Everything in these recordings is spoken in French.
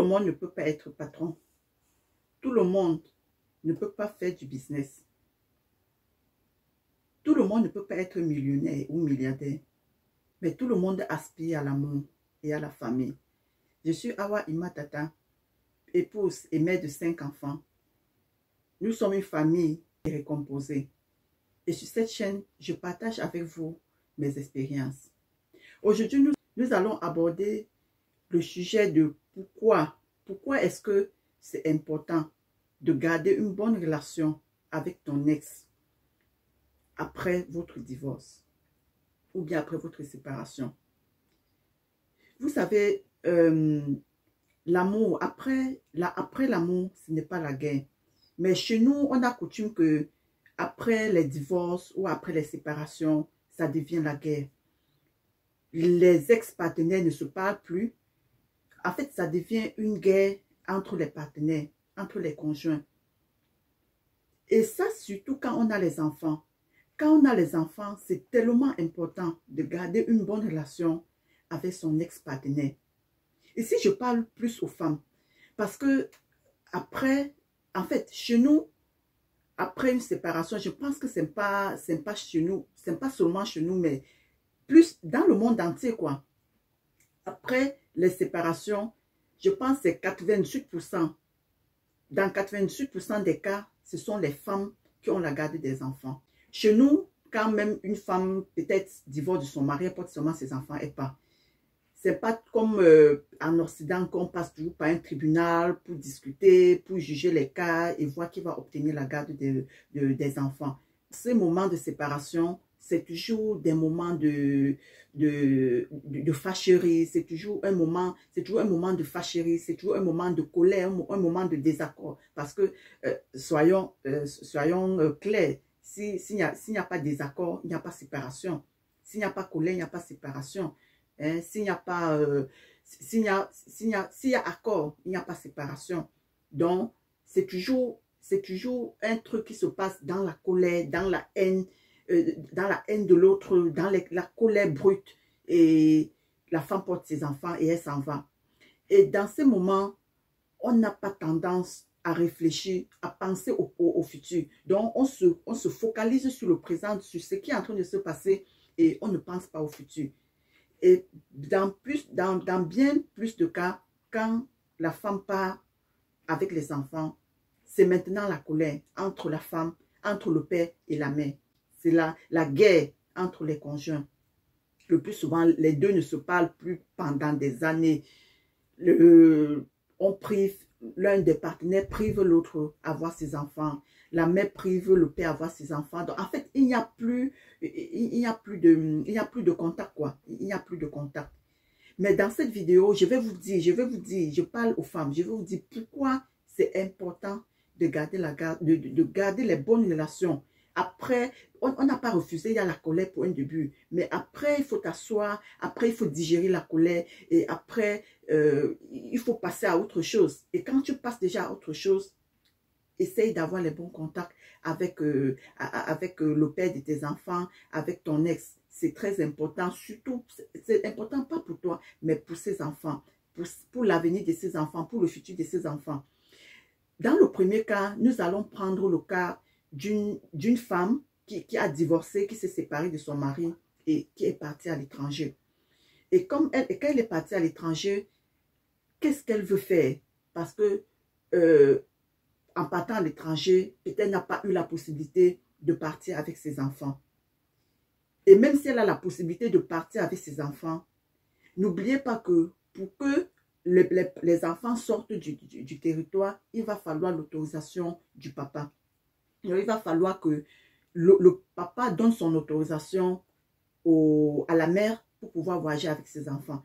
le monde ne peut pas être patron. Tout le monde ne peut pas faire du business. Tout le monde ne peut pas être millionnaire ou milliardaire. Mais tout le monde aspire à l'amour et à la famille. Je suis Awa Imatata, épouse et mère de 5 enfants. Nous sommes une famille récomposée. Et sur cette chaîne, je partage avec vous mes expériences. Aujourd'hui, nous allons aborder le sujet de pourquoi est-ce que c'est important de garder une bonne relation avec ton ex après votre divorce ou bien après votre séparation. Vous savez, l'amour, après l'amour, ce n'est pas la guerre. Mais chez nous, on a coutume que après les divorces ou après les séparations, ça devient la guerre. Les ex-partenaires ne se parlent plus. En fait, ça devient une guerre entre les partenaires, entre les conjoints. Et ça, surtout quand on a les enfants. Quand on a les enfants, c'est tellement important de garder une bonne relation avec son ex-partenaire. Ici, je parle plus aux femmes. Parce que après, en fait, chez nous, après une séparation, je pense que c'est pas chez nous, c'est pas seulement chez nous, mais plus dans le monde entier, quoi. Après les séparations, je pense que c'est 88%. Dans 88% des cas, ce sont les femmes qui ont la garde des enfants. Chez nous, quand même une femme peut-être divorce de son mari, elle porte seulement ses enfants et pas. C'est pas comme en Occident qu'on passe toujours par un tribunal pour discuter, pour juger les cas et voir qui va obtenir la garde des enfants. Ces moments de séparation, c'est toujours des moments de fâcherie, c'est toujours un moment de fâcherie, c'est toujours un moment de colère, un moment de désaccord. Parce que, soyons clairs, s'il n'y a pas de désaccord, il n'y a pas de séparation. S'il n'y a pas de colère, il n'y a pas de séparation. Hein, s'il y a accord, il n'y a pas de séparation. Donc, c'est toujours un truc qui se passe dans la colère, dans la haine de l'autre, dans la colère brute. Et la femme porte ses enfants et elle s'en va. Et dans ces moments, on n'a pas tendance à réfléchir, à penser au futur. Donc, on se focalise sur le présent, sur ce qui est en train de se passer et on ne pense pas au futur. Et dans bien plus de cas, quand la femme part avec les enfants, c'est maintenant la colère entre la femme, entre le père et la mère. C'est la guerre entre les conjoints. Le plus souvent, les deux ne se parlent plus pendant des années. L'un des partenaires prive l'autre à voir ses enfants. La mère prive le père à voir ses enfants. Donc, en fait, il n'y a plus de contact, quoi. Il n'y a plus de contact. Mais dans cette vidéo, je je parle aux femmes, je vais vous dire pourquoi c'est important de garder de garder les bonnes relations. Après, on n'a pas refusé, il y a la colère pour un début. Mais après, il faut t'asseoir, après, il faut digérer la colère. Et après, il faut passer à autre chose. Et quand tu passes déjà à autre chose, essaye d'avoir les bons contacts avec le père de tes enfants, avec ton ex. C'est très important, surtout, c'est important pas pour toi, mais pour ses enfants, pour l'avenir de ses enfants, pour le futur de ses enfants. Dans le premier cas, nous allons prendre le cas d'une femme qui a divorcé, qui s'est séparée de son mari et qui est partie à l'étranger. Et quand elle est partie à l'étranger, qu'est-ce qu'elle veut faire? Parce que en partant à l'étranger, peut-être n'a pas eu la possibilité de partir avec ses enfants. Et même si elle a la possibilité de partir avec ses enfants, n'oubliez pas que pour que les enfants sortent du territoire, il va falloir l'autorisation du papa. Donc, il va falloir que le papa donne son autorisation à la mère pour pouvoir voyager avec ses enfants.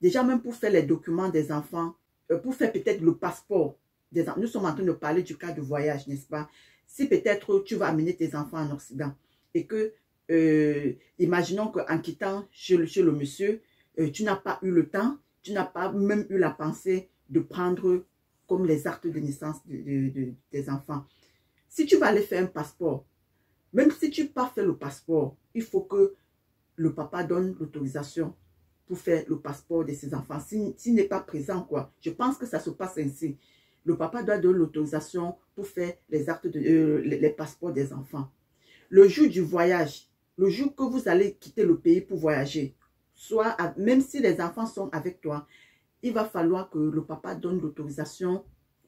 Déjà même pour faire les documents des enfants, pour faire peut-être le passeport des enfants. Nous sommes en train de parler du cas de voyage, n'est-ce pas? Si peut-être tu vas amener tes enfants en Occident et que, imaginons qu'en quittant chez le monsieur, tu n'as pas eu le temps, tu n'as pas même eu la pensée de prendre comme les actes de naissance des enfants. Si tu vas aller faire un passeport, même si tu n'as pas fait le passeport, il faut que le papa donne l'autorisation pour faire le passeport de ses enfants. S'il n'est pas présent, quoi. Je pense que ça se passe ainsi. Le papa doit donner l'autorisation pour faire les actes les passeports des enfants. Le jour du voyage, le jour que vous allez quitter le pays pour voyager, soit même si les enfants sont avec toi, il va falloir que le papa donne l'autorisation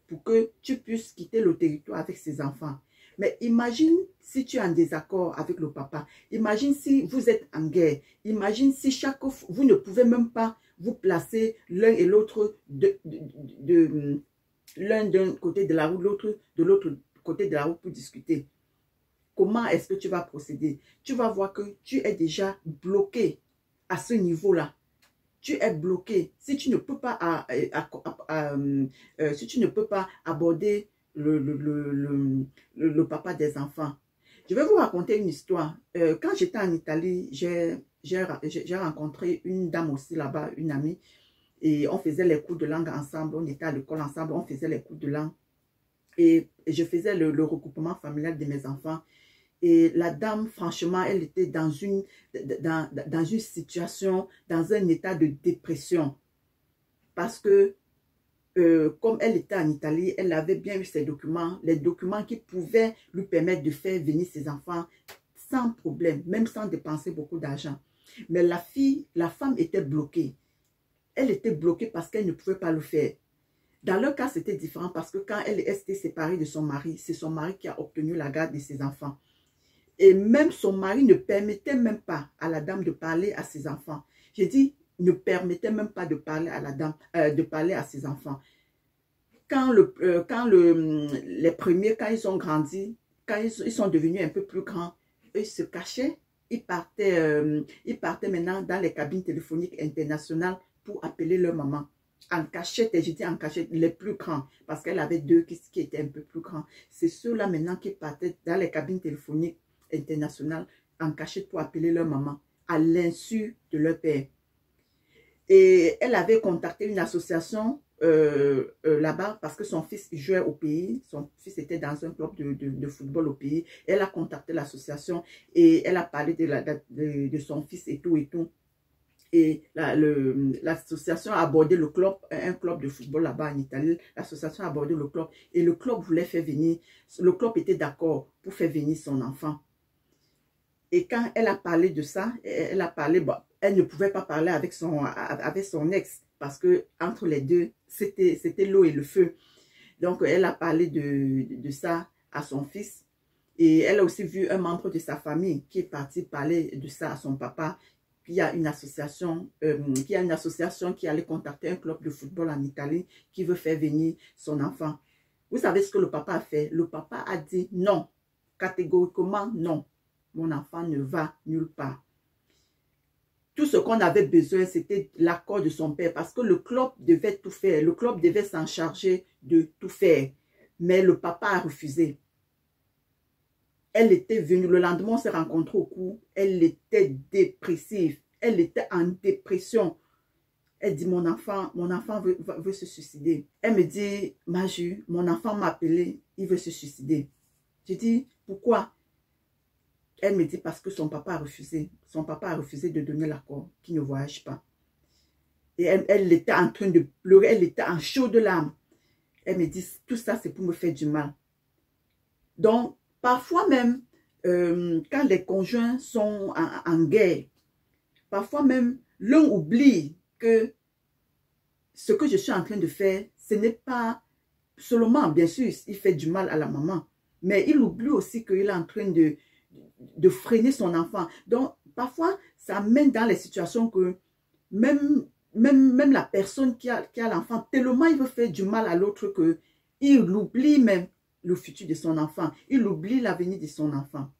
pour que tu puisses quitter le territoire avec ses enfants. Mais imagine si tu es en désaccord avec le papa. Imagine si vous êtes en guerre. Imagine si chaque fois, vous ne pouvez même pas vous placer l'un et l'autre l'un d'un côté de la route, l'autre de l'autre côté de la route pour discuter. Comment est-ce que tu vas procéder? Tu vas voir que tu es déjà bloqué à ce niveau-là. Tu es bloqué. Si tu ne peux pas, si tu ne peux pas aborder le papa des enfants. Je vais vous raconter une histoire. Quand j'étais en Italie, j'ai rencontré une dame aussi là-bas, une amie. Et on faisait les cours de langue ensemble. On était à l'école ensemble. On faisait les cours de langue. Et je faisais le regroupement familial de mes enfants. Et la dame, franchement, elle était dans une situation, dans un état de dépression. Parce que, comme elle était en Italie, elle avait bien eu ses documents, les documents qui pouvaient lui permettre de faire venir ses enfants sans problème, même sans dépenser beaucoup d'argent. Mais la femme était bloquée. Elle était bloquée parce qu'elle ne pouvait pas le faire. Dans leur cas, c'était différent parce que quand elle était séparée de son mari, c'est son mari qui a obtenu la garde de ses enfants. Et même son mari ne permettait même pas à la dame de parler à ses enfants. J'ai dit, ne permettait même pas de parler à la dame, de parler à ses enfants. Quand les premiers, quand ils ont grandi, quand ils sont devenus un peu plus grands, eux, ils se cachaient. Ils partaient maintenant dans les cabines téléphoniques internationales pour appeler leur maman. En cachette, et je dis en cachette, les plus grands, parce qu'elle avait deux qui étaient un peu plus grands. C'est ceux-là maintenant qui partaient dans les cabines téléphoniques internationales en cachette pour appeler leur maman, à l'insu de leur père. Et elle avait contacté une association là-bas parce que son fils jouait au pays. Son fils était dans un club de football au pays. Elle a contacté l'association et elle a parlé de son fils et tout et tout. Et l'association a abordé le club, un club de football là-bas en Italie. L'association a abordé le club et le club voulait faire venir, le club était d'accord pour faire venir son enfant. Et quand elle a parlé de ça, elle a parlé, bon, elle ne pouvait pas parler avec son ex parce que entre les deux, c'était l'eau et le feu. Donc, elle a parlé de ça à son fils. Et elle a aussi vu un membre de sa famille qui est parti parler de ça à son papa. Il y a une association qui allait contacter un club de football en Italie qui veut faire venir son enfant. Vous savez ce que le papa a fait? Le papa a dit non, catégoriquement non. Mon enfant ne va nulle part. Tout ce qu'on avait besoin, c'était l'accord de son père parce que le club devait tout faire. Le club devait s'en charger de tout faire. Mais le papa a refusé. Elle était venue, le lendemain, on s'est rencontrés au cours. Elle était dépressive. Elle était en dépression. Elle dit, mon enfant veut se suicider. Elle me dit, Maju, mon enfant m'a appelé, il veut se suicider. Je dis, pourquoi? Elle me dit, parce que son papa a refusé. Son papa a refusé de donner l'accord, qu'il ne voyage pas. Et elle était en train de pleurer, elle était en chaud de larmes. Elle me dit, tout ça, c'est pour me faire du mal. Donc, parfois même, quand les conjoints sont en guerre, parfois même, l'un oublie que ce que je suis en train de faire, ce n'est pas seulement, bien sûr, il fait du mal à la maman, mais il oublie aussi qu'il est en train de freiner son enfant. Donc, parfois, ça mène dans les situations que même la personne qui a l'enfant, tellement il veut faire du mal à l'autre qu'il oublie même le futur de son enfant. Il oublie l'avenir de son enfant.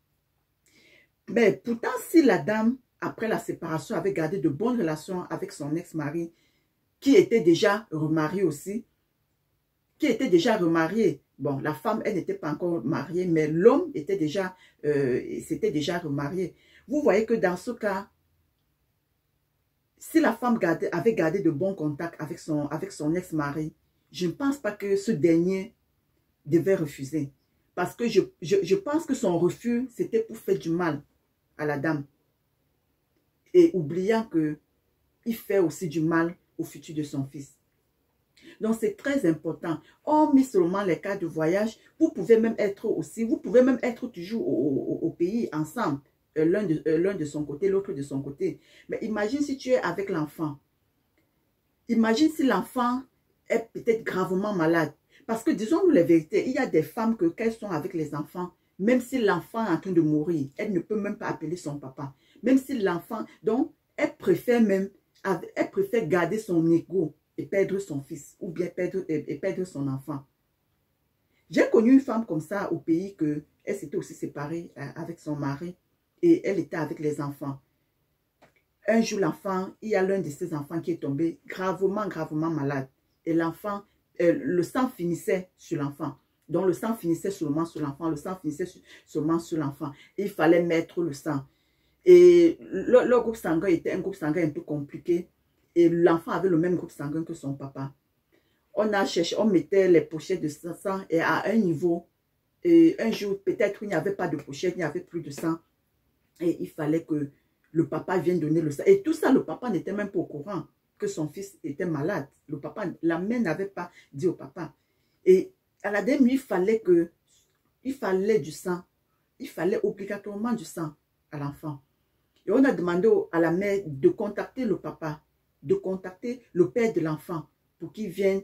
Mais pourtant, si la dame, après la séparation, avait gardé de bonnes relations avec son ex-mari, qui était déjà remarié aussi, bon, la femme, elle n'était pas encore mariée, mais l'homme était s'était déjà remarié. Vous voyez que dans ce cas, si la femme avait gardé de bons contacts avec son ex-mari, je ne pense pas que ce dernier devait refuser. Parce que je pense que son refus, c'était pour faire du mal à la dame. Et oubliant que il fait aussi du mal au futur de son fils. Donc, c'est très important. Hormis seulement les cas de voyage, vous pouvez même être toujours au pays ensemble, l'un de son côté, l'autre de son côté. Mais imagine si tu es avec l'enfant. Imagine si l'enfant est peut-être gravement malade. Parce que, disons-nous la vérité, il y a des femmes que, qu'elles sont avec les enfants, même si l'enfant est en train de mourir, elle ne peut même pas appeler son papa. Même si l'enfant, donc, elle préfère garder son ego et perdre son fils, ou bien perdre son enfant. J'ai connu une femme comme ça au pays que elle s'était aussi séparée avec son mari et elle était avec les enfants. Un jour, l'enfant, il y a l'un de ses enfants qui est tombé gravement malade. Et l'enfant, le sang finissait sur l'enfant. Donc, le sang finissait seulement sur l'enfant. Le sang finissait seulement sur l'enfant. Il fallait mettre le sang. Et leur groupe sanguin était un groupe sanguin un peu compliqué. Et l'enfant avait le même groupe sanguin que son papa. On a cherché, on mettait les pochettes de sang et à un niveau, et un jour, peut-être il n'y avait pas de pochette, il n'y avait plus de sang. Et il fallait que le papa vienne donner le sang. Et tout ça, le papa n'était même pas au courant que son fils était malade. Le papa, la mère n'avait pas dit au papa. Et à la dernière nuit, il fallait du sang. Il fallait obligatoirement du sang à l'enfant. Et on a demandé à la mère de contacter le papa, de contacter le père de l'enfant pour qu'il vienne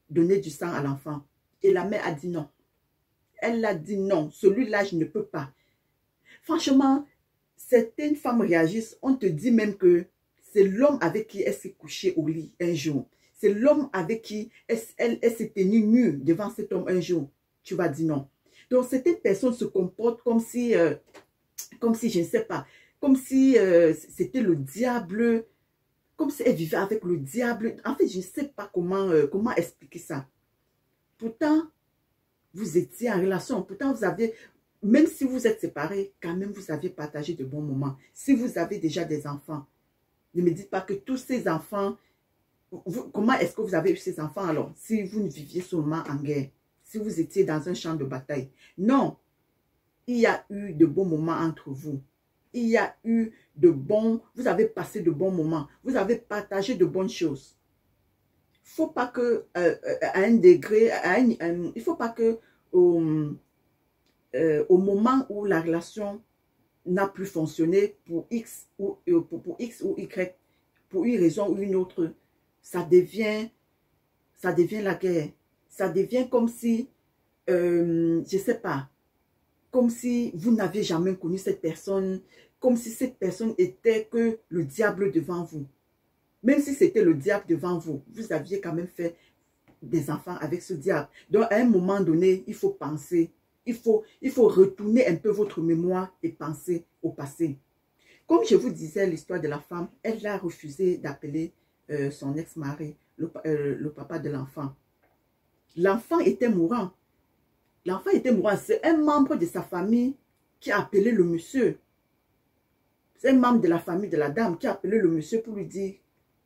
donner du sang à l'enfant. Et la mère a dit non. Elle a dit non, celui-là, je ne peux pas. Franchement, certaines femmes réagissent, on te dit même que c'est l'homme avec qui elle s'est couchée au lit un jour. C'est l'homme avec qui elle s'est tenue nue devant cet homme un jour. Tu vas dire non. Donc, certaines personnes se comportent comme si je ne sais pas, comme si c'était le diable, comme si elle vivait avec le diable. En fait, je ne sais pas comment expliquer ça. Pourtant, vous étiez en relation. Pourtant, vous avez, même si vous êtes séparés, quand même, vous avez partagé de bons moments. Si vous avez déjà des enfants, ne me dites pas que tous ces enfants, comment est-ce que vous avez eu ces enfants alors? Si vous ne viviez seulement en guerre, si vous étiez dans un champ de bataille. Non, il y a eu de bons moments entre vous. Il y a eu vous avez passé de bons moments. Vous avez partagé de bonnes choses. Il ne faut pas que, à un degré, il ne faut pas que au moment où la relation n'a plus fonctionné pour X ou Y, pour une raison ou une autre, ça devient la guerre. Ça devient comme si, je ne sais pas, comme si vous n'aviez jamais connu cette personne, comme si cette personne était que le diable devant vous. Même si c'était le diable devant vous, vous aviez quand même fait des enfants avec ce diable. Donc, à un moment donné, il faut penser, il faut retourner un peu votre mémoire et penser au passé. Comme je vous disais, l'histoire de la femme, elle a refusé d'appeler son ex-mari, le papa de l'enfant. L'enfant était mourant. L'enfant était mourant. C'est un membre de sa famille qui a appelé le monsieur. C'est un membre de la famille de la dame qui a appelé le monsieur pour lui dire,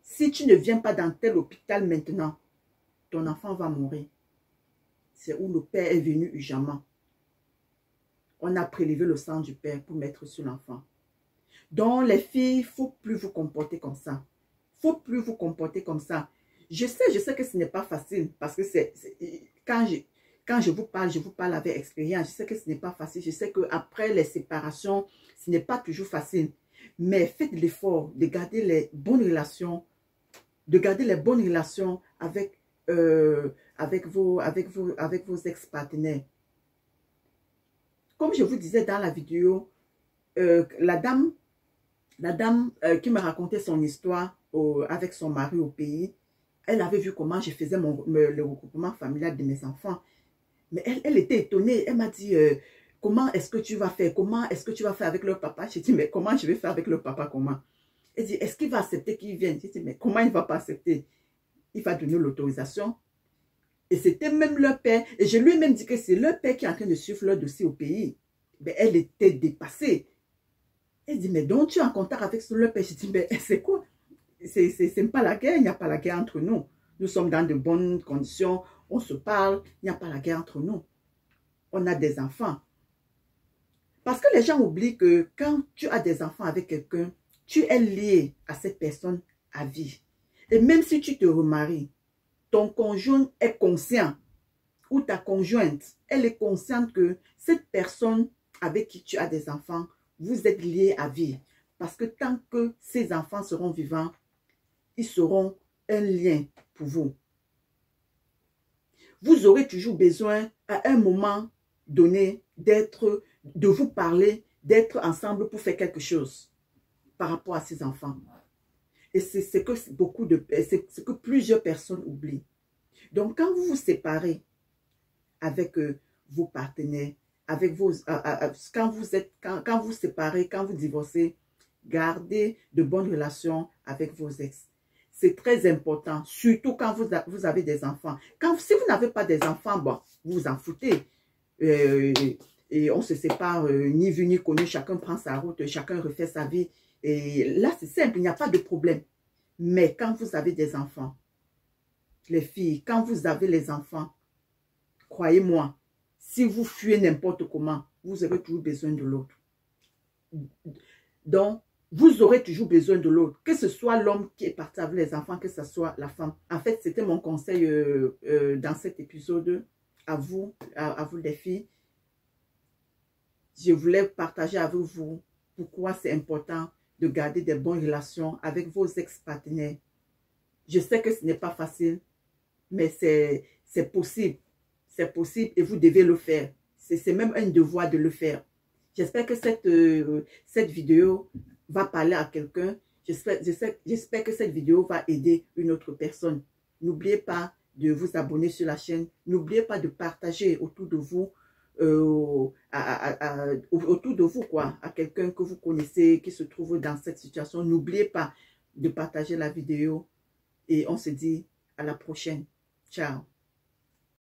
si tu ne viens pas dans tel hôpital maintenant, ton enfant va mourir. C'est où le père est venu urgemment. On a prélevé le sang du père pour mettre sur l'enfant. Donc, les filles, il ne faut plus vous comporter comme ça. Il ne faut plus vous comporter comme ça. Je sais que ce n'est pas facile parce que quand je vous parle avec expérience. Je sais que ce n'est pas facile. Je sais qu'après les séparations, ce n'est pas toujours facile. Mais faites l'effort de garder les bonnes relations, avec vos ex-partenaires. Comme je vous disais dans la vidéo, la dame qui me racontait son histoire avec son mari au pays, elle avait vu comment je faisais le regroupement familial de mes enfants. Mais elle était étonnée. Elle m'a dit, comment est-ce que tu vas faire? Comment est-ce que tu vas faire avec leur papa? J'ai dit, mais comment je vais faire avec leur papa? Comment? Elle dit, est-ce qu'il va accepter qu'il vienne? J'ai dit, mais comment il ne va pas accepter? Il va donner l'autorisation. Et c'était même leur père. Et je lui ai même dit que c'est leur père qui est en train de suivre leur dossier au pays. Mais elle était dépassée. Elle dit, mais donc tu es en contact avec leur père? J'ai dit, mais c'est quoi? C'est pas la guerre, il n'y a pas la guerre entre nous. Nous sommes dans de bonnes conditions, on se parle, il n'y a pas la guerre entre nous. On a des enfants. Parce que les gens oublient que quand tu as des enfants avec quelqu'un, tu es lié à cette personne à vie. Et même si tu te remaries, ton conjoint est conscient, ou ta conjointe, elle est consciente que cette personne avec qui tu as des enfants, vous êtes liés à vie. Parce que tant que ces enfants seront vivants, ils seront un lien pour vous. Vous aurez toujours besoin, à un moment donné, de vous parler, d'être ensemble pour faire quelque chose par rapport à ces enfants. Et c'est ce que plusieurs personnes oublient. Donc, quand vous vous séparez avec vos partenaires, avec vos, quand vous séparez, quand vous divorcez, gardez de bonnes relations avec vos ex. C'est très important, surtout quand vous avez des enfants. Si vous n'avez pas des enfants, bon, vous vous en foutez. Et on se sépare, ni vu ni connu, chacun prend sa route, chacun refait sa vie. Et là, c'est simple, il n'y a pas de problème. Mais quand vous avez des enfants, les filles, quand vous avez les enfants, croyez-moi, si vous fuyez n'importe comment, vous aurez toujours besoin de l'autre. Donc, vous aurez toujours besoin de l'autre. Que ce soit l'homme qui est parti avec les enfants, que ce soit la femme. En fait, c'était mon conseil dans cet épisode à vous les filles. Je voulais partager avec vous pourquoi c'est important de garder des bonnes relations avec vos ex-partenaires. Je sais que ce n'est pas facile, mais c'est possible. C'est possible et vous devez le faire. C'est même un devoir de le faire. J'espère que cette vidéo va parler à quelqu'un. J'espère que cette vidéo va aider une autre personne. N'oubliez pas de vous abonner sur la chaîne. N'oubliez pas de partager autour de vous, à quelqu'un que vous connaissez qui se trouve dans cette situation. N'oubliez pas de partager la vidéo et on se dit à la prochaine. Ciao.